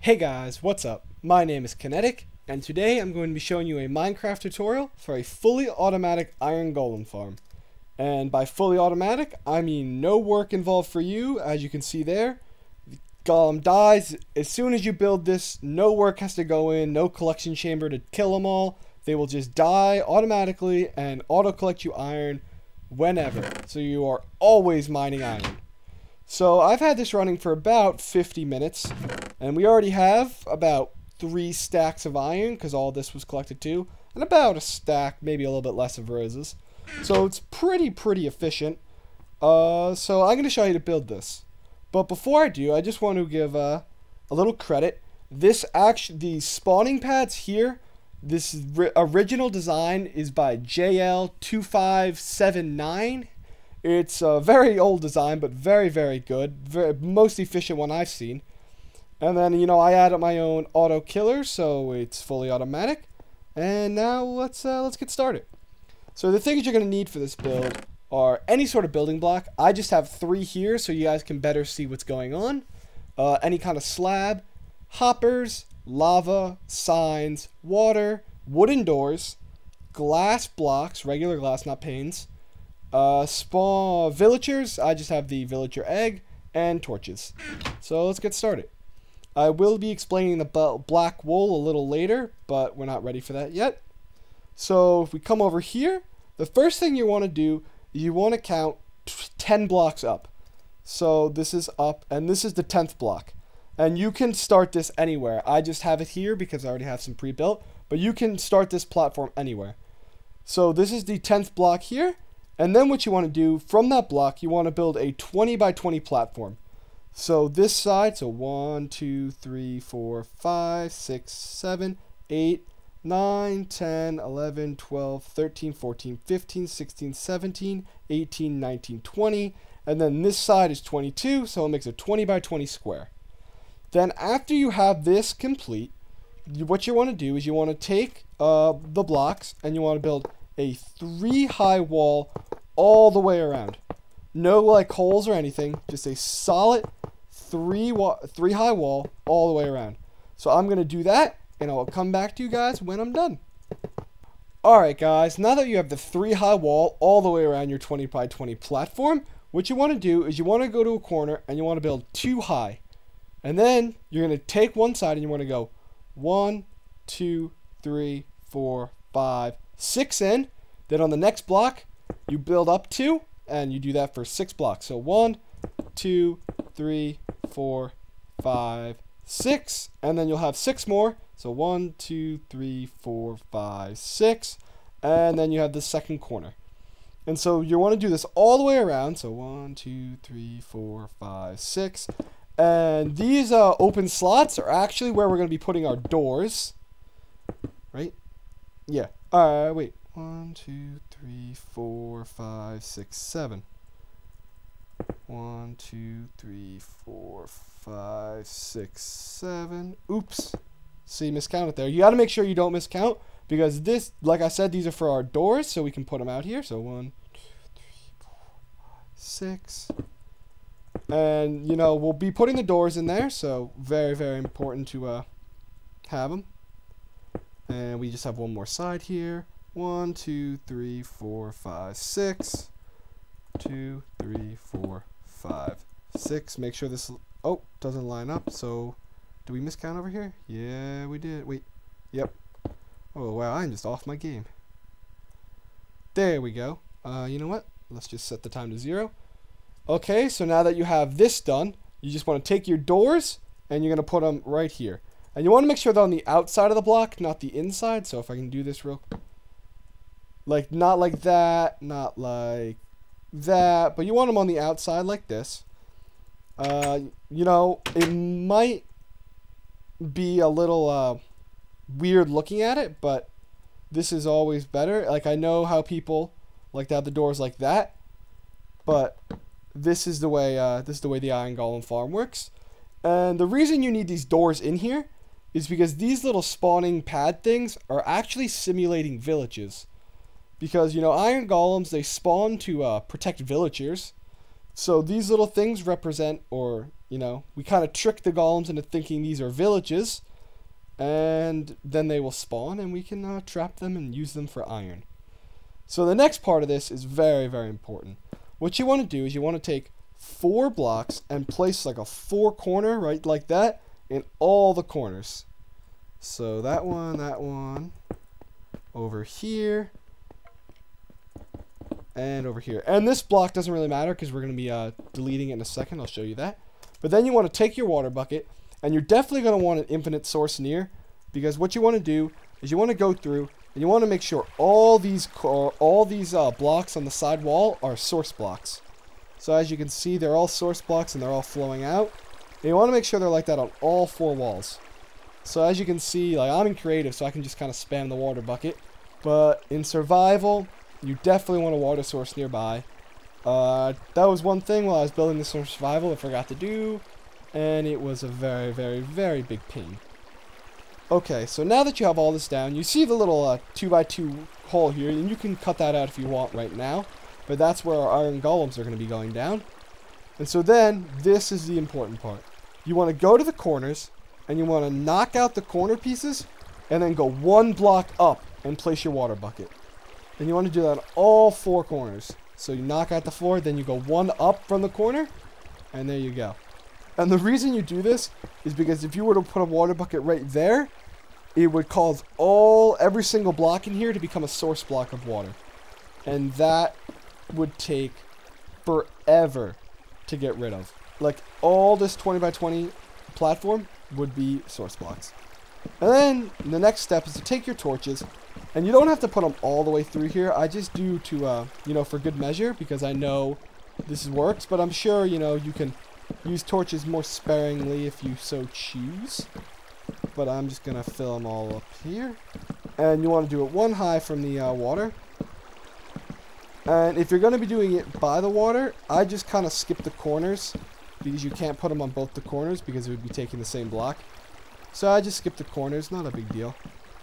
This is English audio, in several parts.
Hey guys, what's up? My name is Kinetic, and today I'm going to be showing you a Minecraft tutorial for a fully automatic Iron Golem farm. And by fully automatic, I mean no work involved for you. As you can see there, the golem dies. As soon as you build this, no work has to go in, no collection chamber to kill them all. They will just die automatically and auto-collect you iron whenever. So you are always mining iron. So I've had this running for about 50 minutes, and we already have about 3 stacks of iron, because all this was collected too, and about a stack, maybe a little bit less of roses. So it's pretty efficient. So I'm going to show you to build this. But before I do, I just want to give a little credit. These spawning pads here, this original design is by JL2579. It's a very old design, but very good. Most efficient one I've seen. And then, you know, I added my own auto killer, so it's fully automatic. And now let's get started. So the things you're going to need for this build are any sort of building block. I just have 3 here, so you guys can better see what's going on. Any kind of slab, hoppers, lava, signs, water, wooden doors, glass blocks, regular glass, not panes. Spawn villagers, I just have the villager egg, and torches. So let's get started. I will be explaining the black wool a little later, but we're not ready for that yet. So if we come over here, the first thing you want to do, you want to count 10 blocks up. So this is up, and this is the 10th block. And you can start this anywhere. I just have it here because I already have some pre-built, but you can start this platform anywhere. So this is the 10th block here. And then what you want to do from that block, you want to build a 20 by 20 platform. So this side, so 1, 2, 3, 4, 5, 6, 7, 8, 9, 10, 11, 12, 13, 14, 15, 16, 17, 18, 19, 20. And then this side is 22, so it makes a 20 by 20 square. Then after you have this complete, what you want to do is you want to take the blocks and you want to build a 3 high wall all the way around. No like holes or anything, just a solid 3 high wall all the way around. So I'm going to do that, and I'll come back to you guys when I'm done. Alright guys, now that you have the 3 high wall all the way around your 20 by 20 platform, what you want to do is you want to go to a corner and you want to build 2 high. And then you're going to take one side and you want to go 1, 2, 3, 4, 5, 6 in. Then on the next block, you build up 2, and you do that for 6 blocks. So 1, 2, 3, 4, 5, 6, and then you'll have 6 more. So 1, 2, 3, 4, 5, 6, and then you have the second corner. And so you want to do this all the way around. So 1, 2, 3, 4, 5, 6, and these open slots are actually where we're going to be putting our doors, right? Yeah. Wait. 1, 2, 3, 4, 5, 6, 7. 1, 2, 3, 4, 5, 6, 7. Oops. See, miscounted there. You got to make sure you don't miscount, because this, like I said, these are for our doors, so we can put them out here. So 1, 2, 3, 4, 5, 6. And, you know, we'll be putting the doors in there, so very important to have them. And we just have one more side here. 1, 2, 3, 4, 5, 6. 2, 3, 4, 5, 6. Make sure this doesn't line up. So, do we miscount over here? Yeah, we did. Wait. Yep. Oh wow, I'm just off my game. There we go. You know what? Let's just set the time to 0. Okay, so now that you have this done, you just want to take your doors and you're going to put them right here. And you want to make sure they're on the outside of the block, not the inside. So if I can do this real quick. Like, not like that, not like that, but you want them on the outside like this. You know, it might be a little weird looking at it, but this is always better. Like, I know how people like to have the doors like that, but this is the way the Iron Golem Farm works. And the reason you need these doors in here is because these little spawning pad things are actually simulating villages. Because, you know, Iron Golems, they spawn to protect villagers. So these little things represent, or, you know, we kind of trick the golems into thinking these are villages. And then they will spawn, and we can trap them and use them for iron. So the next part of this is very, very important. What you want to do is you want to take 4 blocks and place like a 4-corner, right, like that, in all the corners. So that one, over here, and over here. And this block doesn't really matter because we're going to be deleting it in a second. I'll show you that. But then you want to take your water bucket, and you're definitely going to want an infinite source near, because what you want to do is you want to go through and you want to make sure all these blocks on the side wall are source blocks. So as you can see, they're all source blocks and they're all flowing out. And you want to make sure they're like that on all 4 walls. So as you can see, like, I'm in creative, so I can just kind of spam the water bucket. But in survival, you definitely want a water source nearby. That was one thing while I was building this in survival I forgot to do. And it was a very, very, very big pain. Okay, so now that you have all this down, you see the little 2x2 hole here, and you can cut that out if you want right now. But that's where our iron golems are going to be going down. And so then, this is the important part. You want to go to the corners, and you want to knock out the corner pieces, and then go 1 block up and place your water bucket. And you want to do that on all 4 corners. So you knock out the 4, then you go 1 up from the corner, and there you go. And the reason you do this is because if you were to put a water bucket right there, it would cause every single block in here to become a source block of water. And that would take forever to get rid of. Like, all this 20x20 platform would be source blocks. And then the next step is to take your torches, and you don't have to put them all the way through here. I just do to, you know, for good measure, because I know this works, but I'm sure, you know, you can use torches more sparingly if you so choose. But I'm just going to fill them all up here. And you want to do it 1 high from the water. And if you're going to be doing it by the water, I just kind of skip the corners, because you can't put them on both the corners because it would be taking the same block. So I just skip the corners, not a big deal.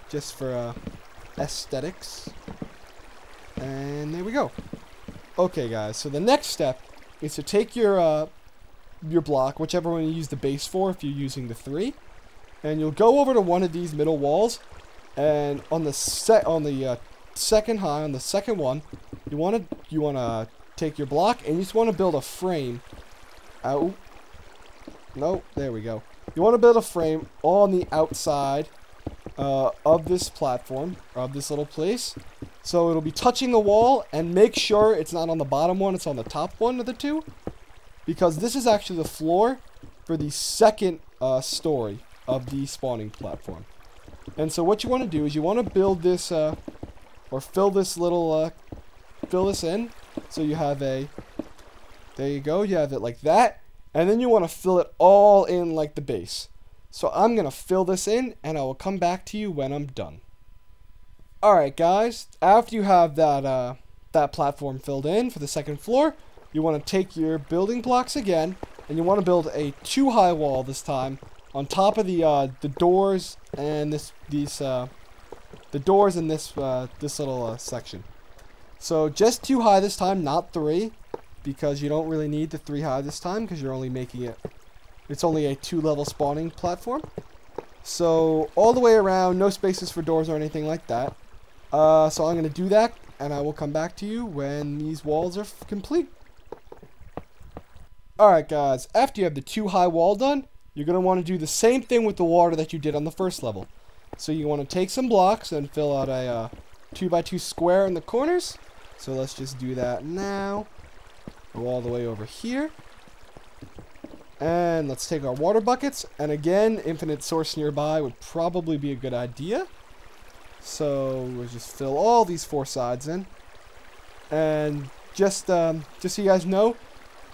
Just for aesthetics. And there we go. Okay, guys, so the next step is to take your block, whichever one you use the base for, if you're using the 3, and you'll go over to one of these middle walls, and on the second high, on the second one, you want to take your block, and you just want to build a frame. Out. No, there we go. You want to build a frame on the outside of this platform, or of this little place, so it'll be touching the wall, and make sure it's not on the bottom one, it's on the top one of the 2. Because this is actually the floor for the second story of the spawning platform. And so what you want to do is you want to build this, or fill this little, fill this in. So you have there you go, you have it like that. And then you want to fill it all in like the base. So I'm going to fill this in, and I will come back to you when I'm done. Alright guys, after you have that platform filled in for the second floor, you want to take your building blocks again, and you want to build a 2 high wall this time on top of the doors and this little section. So just 2 high this time, not 3, because you don't really need the 3 high this time because you're only making it. It's only a 2-level spawning platform. So all the way around, no spaces for doors or anything like that. So I'm going to do that, and I will come back to you when these walls are complete. Alright guys, after you have the 2 high wall done, you're going to want to do the same thing with the water that you did on the first level. So you want to take some blocks and fill out a 2x2 square in the corners. So let's just do that now. Go all the way over here. And let's take our water buckets. And again, infinite source nearby would probably be a good idea. So we'll just fill all these 4 sides in. And just so you guys know,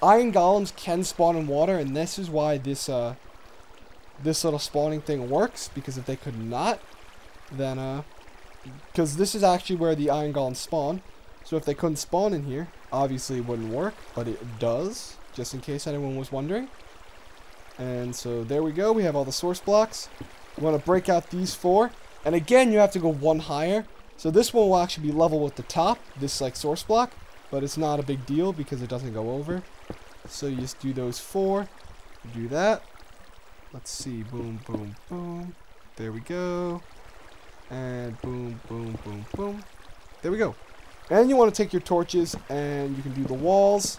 iron golems can spawn in water, and this is why this little spawning thing works, because if they could not, then because this is actually where the iron golems spawn. So if they couldn't spawn in here, obviously it wouldn't work, but it does, just in case anyone was wondering. And so there we go, we have all the source blocks. You want to break out these 4, and again you have to go 1 higher. So this one will actually be level with the top, this like source block, but it's not a big deal because it doesn't go over. So you just do those 4. You do that. Let's see. Boom, boom, boom. There we go. And boom, boom, boom, boom. There we go. And you want to take your torches and you can do the walls.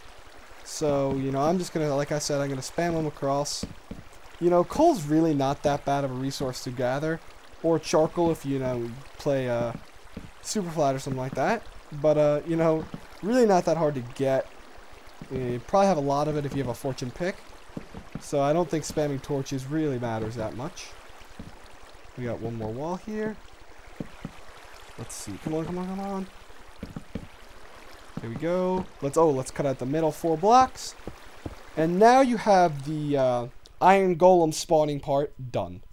So, you know, I'm just going to, like I said, I'm going to spam them across. You know, coal's really not that bad of a resource to gather. Or charcoal if you know, play super flat or something like that. But, you know, really not that hard to get. You probably have a lot of it if you have a fortune pick. So I don't think spamming torches really matters that much. We got one more wall here. Let's see. Come on, come on, come on. There we go. Let's cut out the middle 4 blocks. And now you have the Iron Golem spawning part done.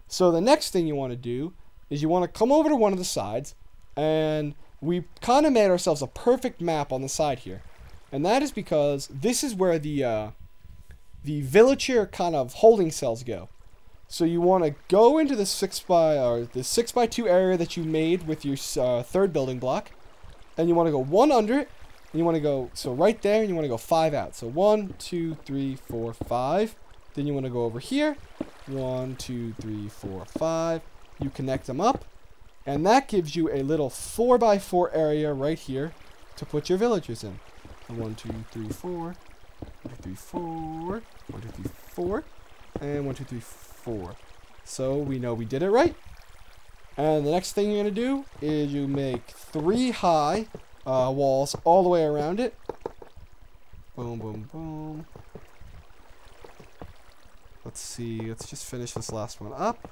So the next thing you want to do is you want to come over to one of the sides, and we kind of made ourselves a perfect map on the side here. And that is because this is where the villager kind of holding cells go. So you want to go into the 6x2 area that you made with your 3rd building block, and you want to go 1 under it, and you want to go, so right there, and you want to go 5 out. So 1, 2, 3, 4, 5. Then you want to go over here, 1, 2, 3, 4, 5. You connect them up, and that gives you a little 4x4 area right here to put your villagers in. 1, 2, 3, 4. 1, 2, 3, 4. 1, 2, 3, 4. And 1, 2, 3, 4. So we know we did it right. And the next thing you're going to do is you make 3 high walls all the way around it. Boom, boom, boom. Let's see. Let's just finish this last one up.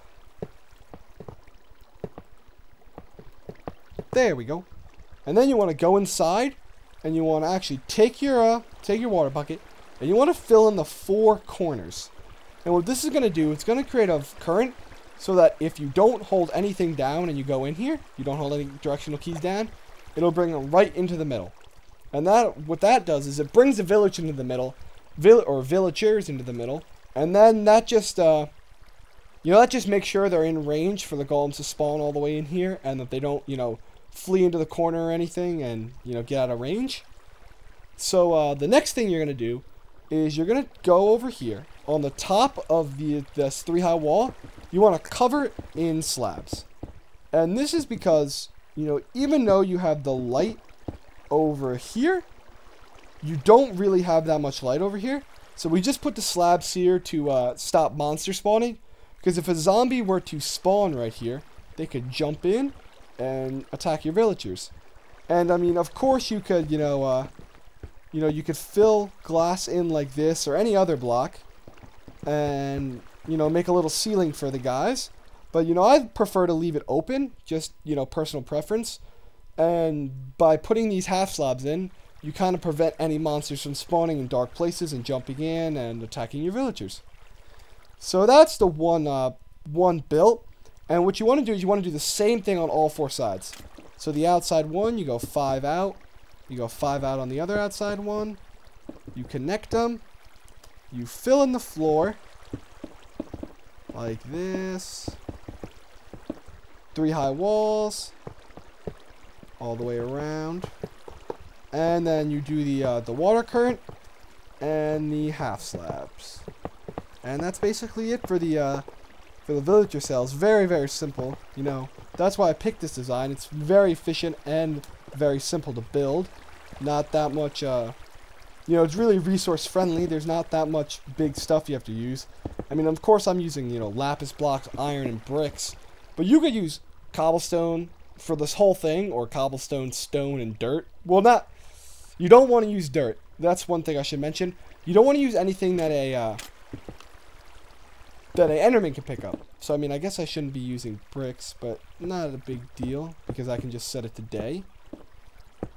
There we go. And then you want to go inside, and you want to actually take your water bucket, and you want to fill in the 4 corners. And what this is going to do, it's going to create a current so that if you don't hold anything down and you go in here, you don't hold any directional keys down, it'll bring them right into the middle. And what that does is it brings the village into the middle, or villagers into the middle, and then that just, that just makes sure they're in range for the golems to spawn all the way in here, and that they don't, flee into the corner or anything and, get out of range. So the next thing you're going to do is you're going to go over here on the top of this 3 high wall. You want to cover it in slabs. And this is because, even though you have the light over here, you don't really have that much light over here. So we just put the slabs here to stop monster spawning. Because if a zombie were to spawn right here, they could jump in and attack your villagers. And I mean, of course you could, you could fill glass in like this or any other block and, make a little ceiling for the guys. But, I prefer to leave it open, just, personal preference. And by putting these half slabs in, you kind of prevent any monsters from spawning in dark places and jumping in and attacking your villagers. So that's the one built. And what you want to do is you want to do the same thing on all 4 sides. So the outside one, you go 5 out. You go 5 out on the other outside one. You connect them. You fill in the floor. Like this. 3 high walls. All the way around. And then you do the water current. And the half slabs. And that's basically it for the villager cells. Very, very simple. That's why I picked this design. It's very efficient and very simple to build. Not that much, it's really resource friendly. There's not that much big stuff you have to use. I mean, of course I'm using, lapis blocks, iron, and bricks. But you could use cobblestone for this whole thing, or cobblestone, stone, and dirt. Well, you don't want to use dirt. That's one thing I should mention. You don't want to use anything that an enderman can pick up. So, I mean, I guess I shouldn't be using bricks, but not a big deal, because I can just set it to day.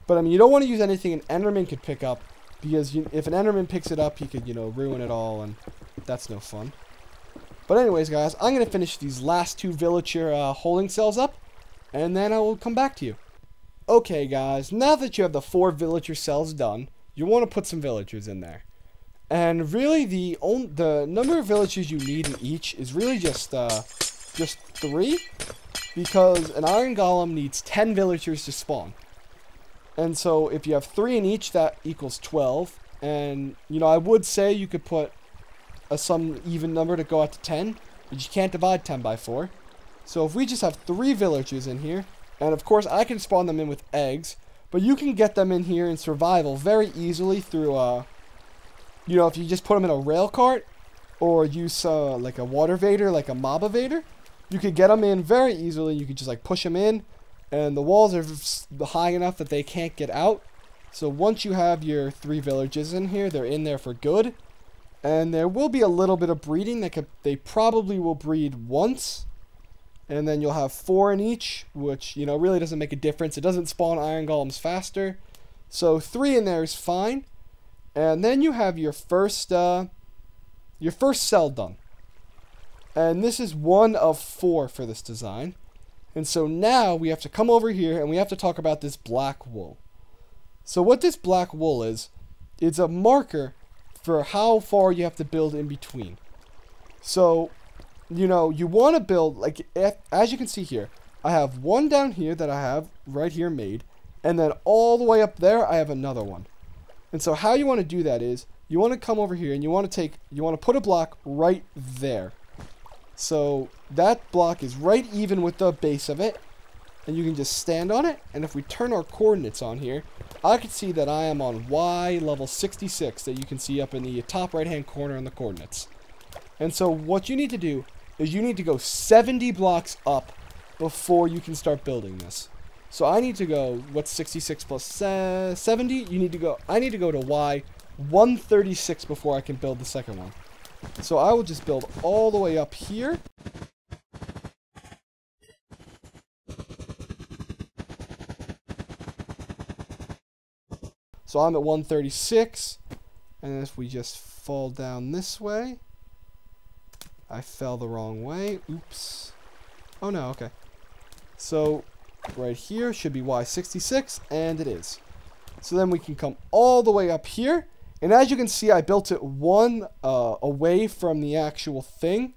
But, I mean, you don't want to use anything an enderman could pick up, because if an enderman picks it up, he could, ruin it all, and that's no fun. But anyways, guys, I'm going to finish these last 2 villager holding cells up, and then I will come back to you. Okay, guys, now that you have the 4 villager cells done, you want to put some villagers in there. And really, the number of villagers you need in each is really just 3, because an Iron Golem needs 10 villagers to spawn. And so if you have 3 in each, that equals 12. And, you know, I would say you could put some even number to go out to 10, but you can't divide 10 by 4. So if we just have 3 villagers in here, and of course I can spawn them in with eggs, but you can get them in here in survival very easily through, you know, if you just put them in a rail cart, or use like a water vader, like a mob evader, you could get them in very easily. You could just like push them in, and the walls are high enough that they can't get out. So once you have your 3 villages in here, they're in there for good. And there will be a little bit of breeding. They probably will breed once. And then you'll have 4 in each, which, you know, really doesn't make a difference. It doesn't spawn iron golems faster. So 3 in there is fine. And then you have your first cell done. And this is 1 of 4 for this design. And so now we have to come over here and we have to talk about this black wool. So what this black wool is, it's a marker for how far you have to build in between. So, you know, you want to build, like, as you can see here, I have 1 down here that I have right here made, and then all the way up there, I have another one. And so how you want to do that is, you want to come over here and you want to put a block right there. So that block is right even with the base of it, and you can just stand on it. And if we turn our coordinates on here, I can see that I am on Y level 66 that you can see up in the top right hand corner on the coordinates. And so what you need to do is you need to go 70 blocks up before you can start building this. So I need to go, what's 66 plus 70? I need to go to Y 136 before I can build the second one. So I will just build all the way up here. So I'm at 136, and if we just fall down this way, I fell the wrong way. Oops. Oh no, okay. So right here should be Y66, and it is. So then we can come all the way up here, and as you can see, I built it 1 away from the actual thing.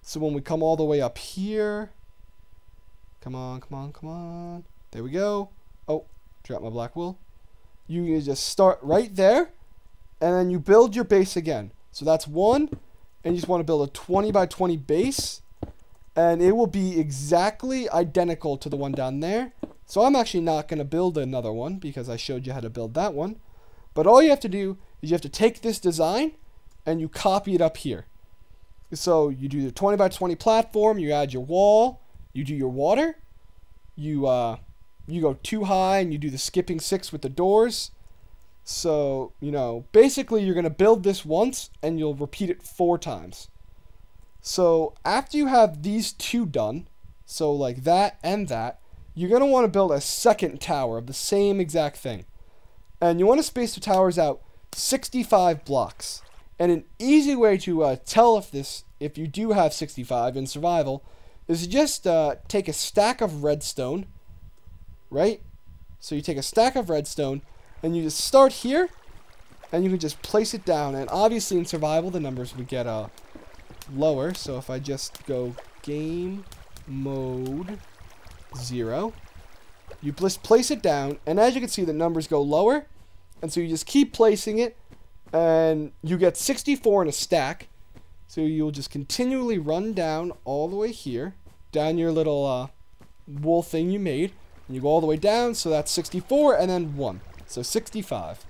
So when we come all the way up here, come on, come on, come on. There we go. Oh, drop my black wool. You just start right there, and then you build your base again. So that's 1, and you just want to build a 20 by 20 base, and it will be exactly identical to the one down there. So I'm actually not going to build another one because I showed you how to build that one. But all you have to do is you have to take this design and you copy it up here. So you do the 20 by 20 platform, you add your wall, you do your water, you go too high and you do the skipping 6 with the doors. So, you know, basically you're going to build this once and you'll repeat it 4 times. So after you have these 2 done, so like that and that, you're going to want to build a second tower of the same exact thing. And you want to space the towers out 65 blocks. And an easy way to tell if you do have 65 in survival is to just take a stack of redstone. Right? So you take a stack of redstone and you just start here and you can just place it down. And obviously in survival the numbers would get lower. So if I just go game mode 0, you just place it down, and as you can see the numbers go lower, and so you just keep placing it and you get 64 in a stack. So you'll just continually run down all the way here, down your little wool thing you made. And you go all the way down, so that's 64, and then 1. So 65.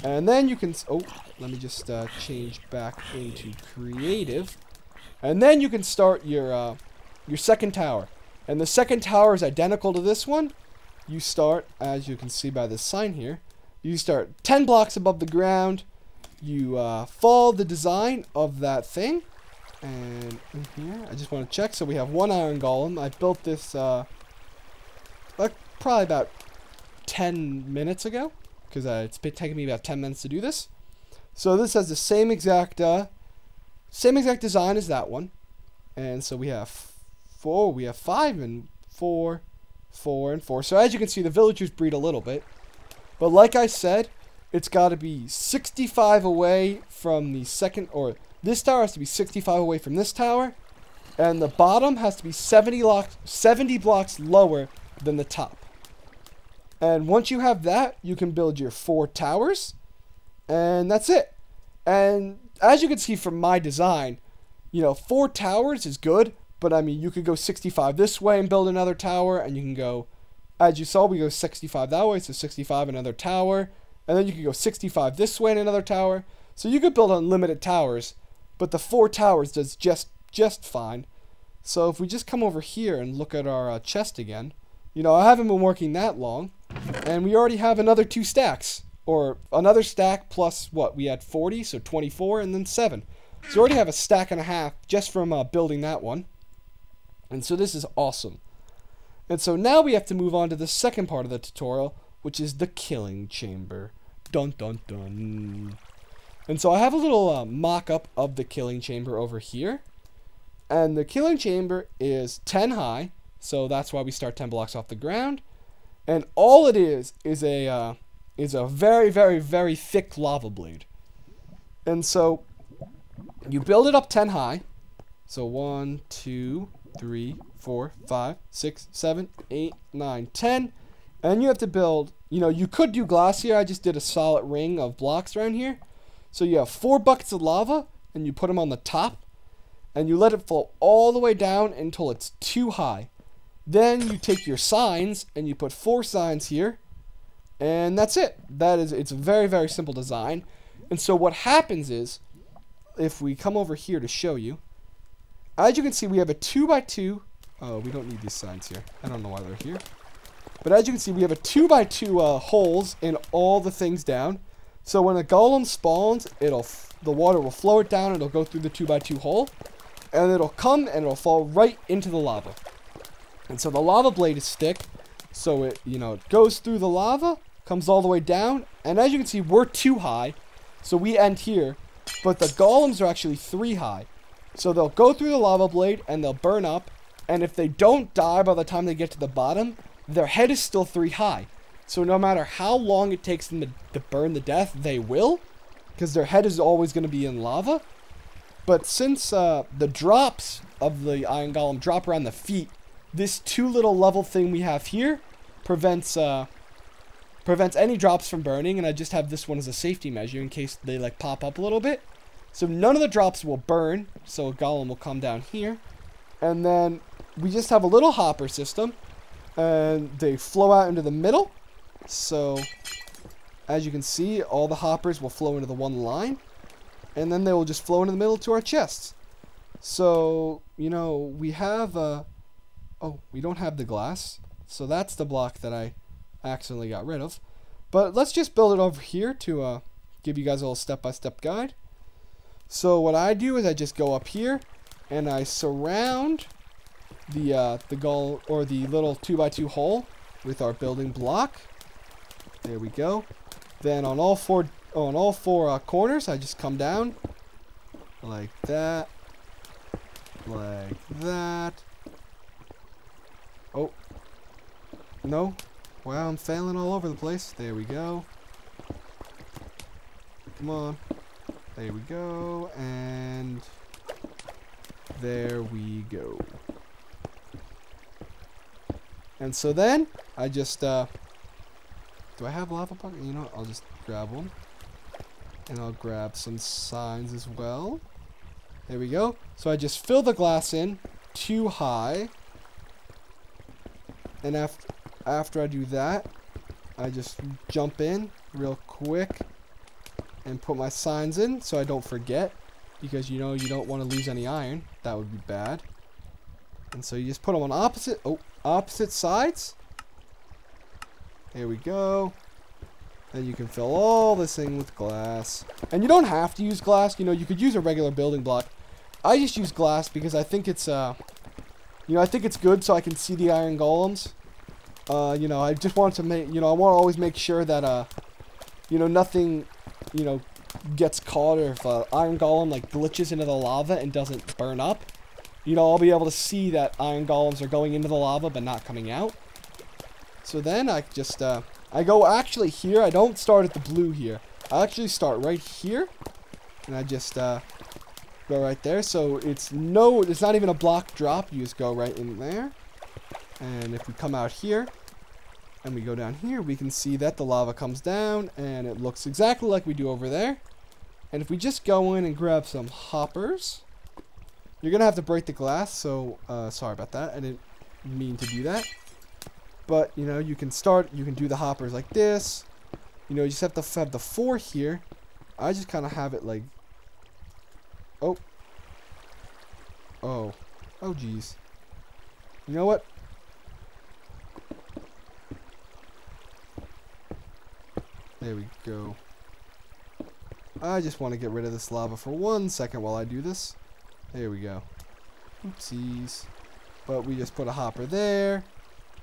And then you can... Oh, let me just change back into creative. And then you can start your second tower. And the second tower is identical to this one. You start, as you can see by this sign here, you start 10 blocks above the ground. You follow the design of that thing. And in here, I just want to check. So we have 1 iron golem. I built this... probably about 10 minutes ago, because it's been taking me about 10 minutes to do this. So this has the same exact design as that one, and so we have 4, we have 5, and 4, 4, and 4. So as you can see, the villagers breed a little bit, but like I said, it's got to be 65 away from the second, or this tower has to be 65 away from this tower, and the bottom has to be 70 blocks lower than the top. And once you have that, you can build your 4 towers. And that's it. And as you can see from my design, 4 towers is good, but I mean, you could go 65 this way and build another tower, and you can go, as you saw, we go 65 that way, so 65 another tower, and then you could go 65 this way and another tower. So you could build unlimited towers, but the 4 towers does just fine. So if we just come over here and look at our chest again, I haven't been working that long, and we already have another 2 stacks, or another stack plus what? We had 40, so 24, and then 7. So we already have a stack and a half just from building that one. And so this is awesome. And so now we have to move on to the second part of the tutorial, which is the killing chamber. Dun dun dun. And so I have a little mock-up of the killing chamber over here. And the killing chamber is 10 high, so that's why we start 10 blocks off the ground. And all it is a very, very, very thick lava blade. And so you build it up 10 high. So 1, 2, 3, 4, 5, 6, 7, 8, 9, 10. And you have to build, you could do glass here. I just did a solid ring of blocks around here. So you have 4 buckets of lava, and you put them on the top. And you let it flow all the way down until it's too high. Then you take your signs, and you put 4 signs here. And that's it. It's a very, very simple design. And so what happens is, if we come over here to show you, as you can see, we have a 2x2. Oh, we don't need these signs here. I don't know why they're here. But as you can see, we have a 2x2 holes in all the things down. So when a golem spawns, the water will flow it down, and it'll go through the 2x2 hole. And it'll come, and it'll fall right into the lava. And so the lava blade is thick. So it goes through the lava, comes all the way down. And as you can see, we're 2 high. So we end here. But the golems are actually 3 high. So they'll go through the lava blade, and they'll burn up. And if they don't die by the time they get to the bottom, their head is still 3 high. So no matter how long it takes them to burn to death, they will. Because their head is always going to be in lava. But since the drops of the Iron Golem drop around the feet, this 2 little level thing we have here prevents any drops from burning. And I just have this one as a safety measure in case they pop up a little bit. So none of the drops will burn. So a golem will come down here. And then we just have a little hopper system. And they flow out into the middle. So as you can see, all the hoppers will flow into the one line. And then they will just flow into the middle to our chests. So, we have oh, we don't have the glass. So that's the block that I accidentally got rid of. But let's just build it over here to give you guys a little step-by-step guide. So what I do is I just go up here and I surround the goal, or the little 2x2 hole, with our building block. There we go. Then on all four corners, I just come down like that, like that. Oh, no. Wow, I'm failing all over the place. There we go. Come on. There we go. And there we go. And so then, I just, do I have lava bucket? I'll just grab one. And I'll grab some signs as well. There we go. So I just fill the glass in too high. And after I do that, I just jump in real quick and put my signs in so I don't forget. Because you don't want to lose any iron. That would be bad. And so you just put them on opposite sides. There we go. Then you can fill all this thing with glass. And you don't have to use glass. You could use a regular building block. I just use glass because I think it's I think it's good so I can see the iron golems. I just want to make, I want to always make sure that nothing, gets caught, or if iron golem glitches into the lava and doesn't burn up. I'll be able to see that iron golems are going into the lava but not coming out. So then I just, I go actually here. I don't start at the blue here. I actually start right here. And I just go right there. So it's not even a block drop. You just go right in there. And if we come out here, and we go down here, we can see that the lava comes down and it looks exactly like we do over there. And if we just go in and grab some hoppers, you're gonna have to break the glass, so sorry about that. I didn't mean to do that. But you know, you can do the hoppers like this. You know, you just have to have the 4 here. I just kind of have it like, oh geez. You know what? There we go. I just want to get rid of this lava for 1 second while I do this. There we go. Oopsies. But we just put a hopper there.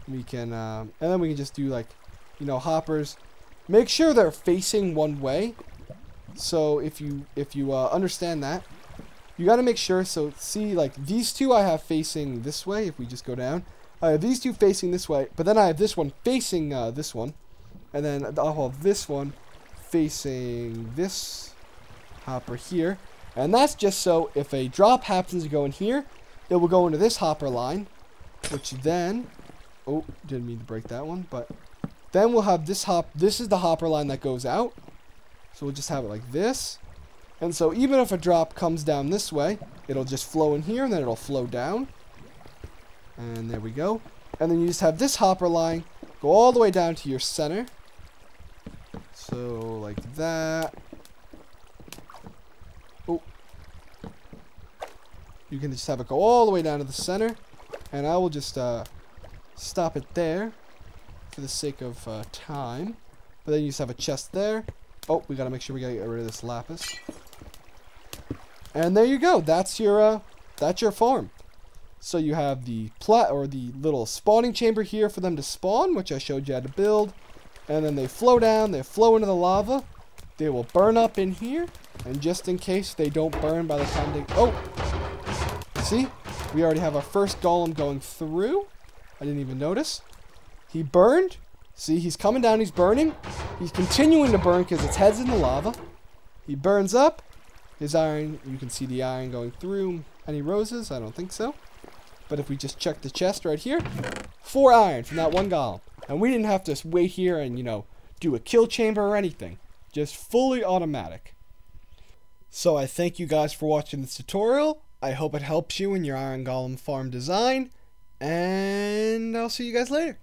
We can, and then we can just do like, you know, hoppers. Make sure they're facing one way. So if you understand that, you got to make sure. So see, like these 2 I have facing this way. If we just go down, I have these 2 facing this way, but then I have this one facing this one. And then I'll have this one facing this hopper here. And that's just so if a drop happens to go in here, it will go into this hopper line. Which then, oh, didn't mean to break that one. But then we'll have this this is the hopper line that goes out. So we'll just have it like this. And so even if a drop comes down this way, it'll just flow in here and then it'll flow down. And there we go. And then you just have this hopper line go all the way down to your center. So, like that. Oh. You can just have it go all the way down to the center. And I will just stop it there for the sake of time. But then you just have a chest there. Oh, we gotta make sure we gotta get rid of this lapis. And there you go. That's your farm. So you have the the little spawning chamber here for them to spawn, which I showed you how to build. And then they flow down, they flow into the lava. They will burn up in here. And just in case they don't burn by the time they... Oh! See? We already have our first golem going through. I didn't even notice. He burned. See, he's coming down, he's burning. He's continuing to burn because its head's in the lava. He burns up. His iron, you can see the iron going through. Any roses? I don't think so. But if we just check the chest right here, 4 iron from that 1 golem. And we didn't have to wait here and, you know, do a kill chamber or anything. Just fully automatic. So I thank you guys for watching this tutorial. I hope it helps you in your Iron Golem farm design. And I'll see you guys later.